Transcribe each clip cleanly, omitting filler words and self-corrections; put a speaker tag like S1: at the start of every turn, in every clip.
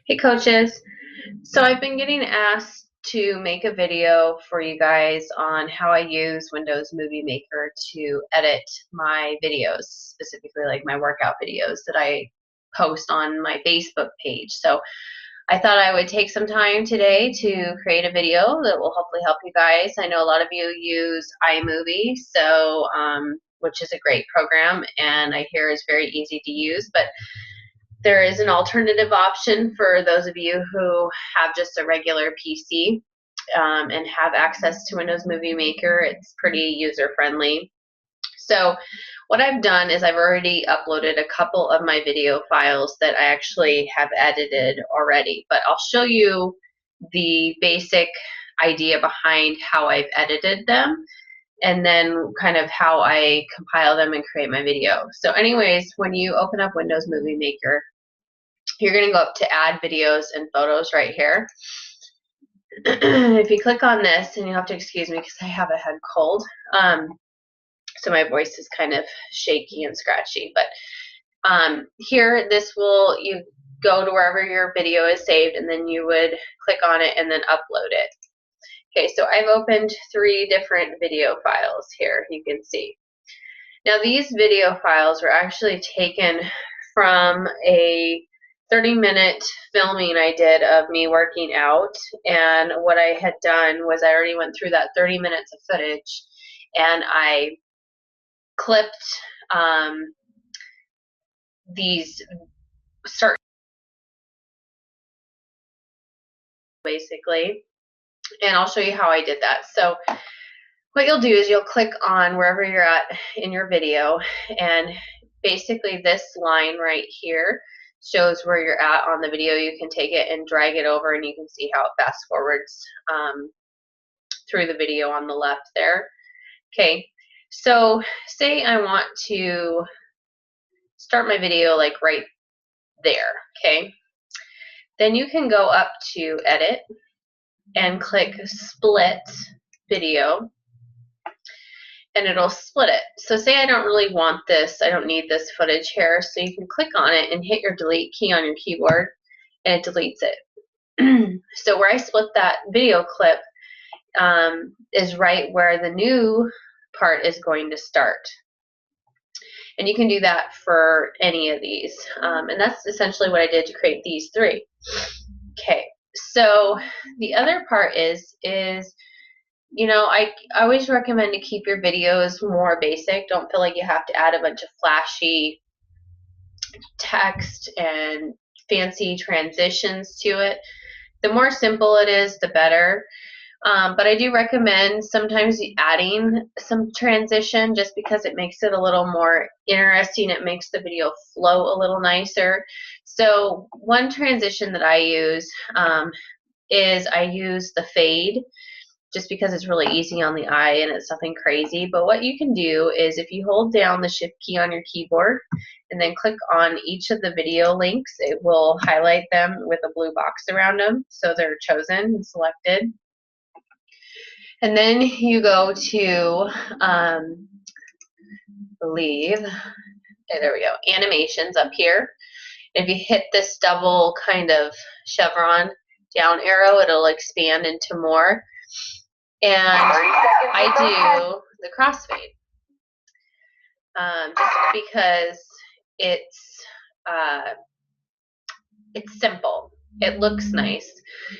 S1: Hey coaches, so I've been getting asked to make a video for you guys on how I use Windows Movie Maker to edit my videos, specifically like my workout videos that I post on my Facebook page. So I thought I would take some time today to create a video that will hopefully help you guys. I know a lot of you use iMovie, so which is a great program and I hear is very easy to use, but there is an alternative option for those of you who have just a regular PC and have access to Windows Movie Maker. It's pretty user friendly. So what I've done is I've already uploaded a couple of my video files that I actually have edited already, but I'll show you the basic idea behind how I've edited them and then kind of how I compile them and create my video. So anyways, when you open up Windows Movie Maker, you're going to go up to add videos and photos right here. If you click on this, and you'll have to excuse me because I have a head cold, so my voice is kind of shaky and scratchy, but here you go to wherever your video is saved and then you would click on it and then upload it. Okay, so I've opened 3 different video files here, you can see. Now these video files were actually taken from a 30-minute filming I did of me working out, and what I had done was I already went through that 30 minutes of footage and I clipped these certain basically, and I'll show you how I did that. So what you'll do is you'll click on wherever you're at in your video, and basically this line right here shows where you're at on the video. You can take it and drag it over and you can see how it fast forwards through the video on the left there. Okay, so say I want to start my video like right there, okay? Then you can go up to edit and click split video and it'll split it. So say I don't really want this, I don't need this footage here, so you can click on it and hit your delete key on your keyboard and it deletes it. So where I split that video clip is right where the new part is going to start. And you can do that for any of these. And that's essentially what I did to create these 3. Okay, so the other part is you know, I always recommend to keep your videos more basic. Don't feel like you have to add a bunch of flashy text and fancy transitions to it. The more simple it is, the better. But I do recommend sometimes adding some transition just because it makes it a little more interesting. It makes the video flow a little nicer. So one transition that I use is I use the fade just because it's really easy on the eye and it's nothing crazy. But what you can do is if you hold down the shift key on your keyboard and then click on each of the video links, it will highlight them with a blue box around them so they're chosen and selected. And then you go to, believe, okay, there we go, animations up here. If you hit this double kind of chevron down arrow, it'll expand into more. And I do the crossfade just because it's simple. It looks nice.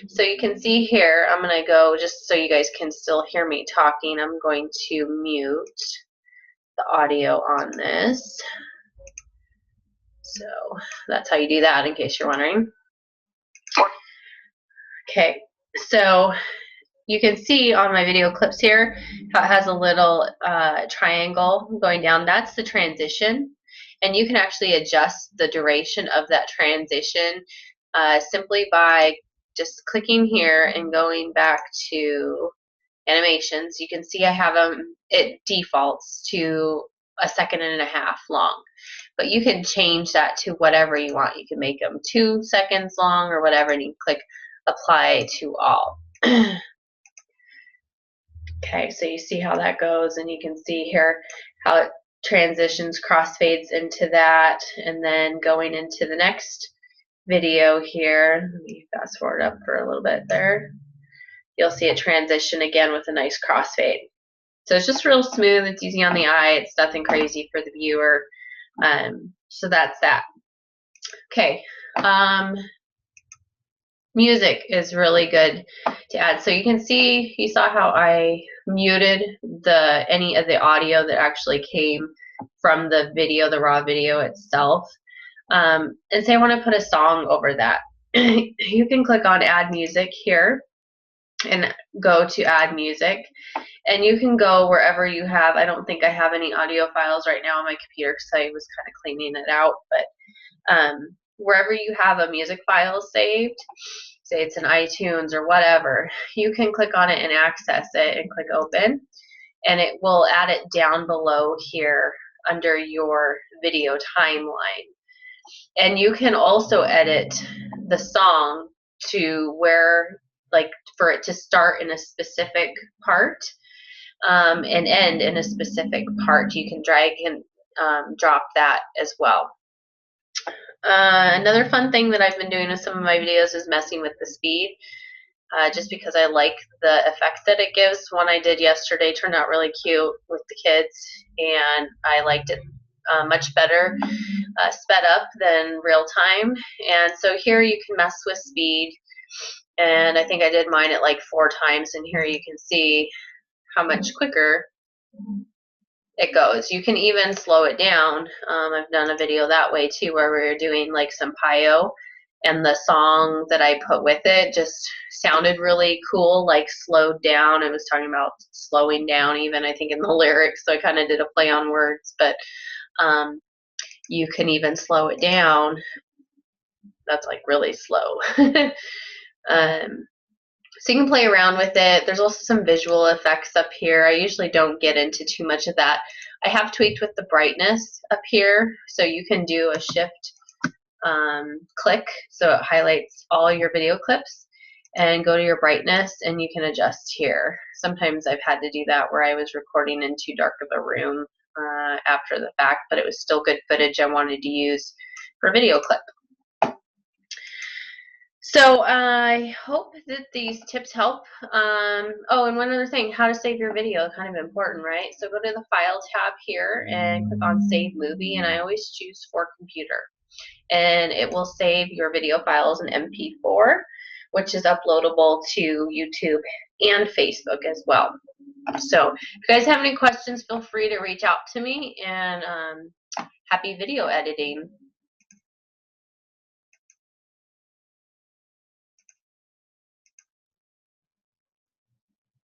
S1: So you can see here, I'm going to go, just so you guys can still hear me talking, I'm going to mute the audio on this. So that's how you do that in case you're wondering. Okay, so you can see on my video clips here how it has a little triangle going down. That's the transition. And you can actually adjust the duration of that transition simply by just clicking here and going back to animations. You can see I have them, it defaults to 1.5 seconds long. But you can change that to whatever you want. You can make them 2 seconds long or whatever, and you click apply to all. Okay, so you see how that goes, and you can see here how it transitions, crossfades into that, and then going into the next video here. Let me fast forward up for a little bit there. You'll see it transition again with a nice crossfade. So it's just real smooth. It's easy on the eye. It's nothing crazy for the viewer. So that's that. Okay. Music is really good to add. So you can see, you saw how I muted any of the audio that actually came from the video, the raw video itself. And say I want to put a song over that. You can click on add music here and go to add music. And you can go wherever you have. I don't think I have any audio files right now on my computer because I was kind of cleaning it out. But wherever you have a music file saved, say it's in iTunes or whatever, you can click on it and access it and click open. And it will add it down below here under your video timeline. And you can also edit the song to where, like, for it to start in a specific part and end in a specific part. You can drag and drop that as well. Another fun thing that I've been doing with some of my videos is messing with the speed, just because I like the effect that it gives. One I did yesterday turned out really cute with the kids, and I liked it much better sped up than real time. And so here you can mess with speed, and I think I did mine at like 4 times, and here you can see how much quicker it goes. You can even slow it down. I've done a video that way too, where we were doing like some Sampaio, and the song that I put with it just sounded really cool, like slowed down. It was talking about slowing down even, I think, in the lyrics, so I kind of did a play on words, but you can even slow it down. That's like really slow. So you can play around with it. There's also some visual effects up here. I usually don't get into too much of that. I have tweaked with the brightness up here, so you can do a shift click, so it highlights all your video clips, and go to your brightness, and you can adjust here. Sometimes I've had to do that where I was recording in too dark of a room after the fact, but it was still good footage I wanted to use for a video clip. So I hope that these tips help. Oh, and one other thing, how to save your video, kind of important, right? So go to the File tab here and click on Save Movie, and I always choose for computer. And it will save your video files in MP4, which is uploadable to YouTube and Facebook as well. So if you guys have any questions, feel free to reach out to me, and happy video editing.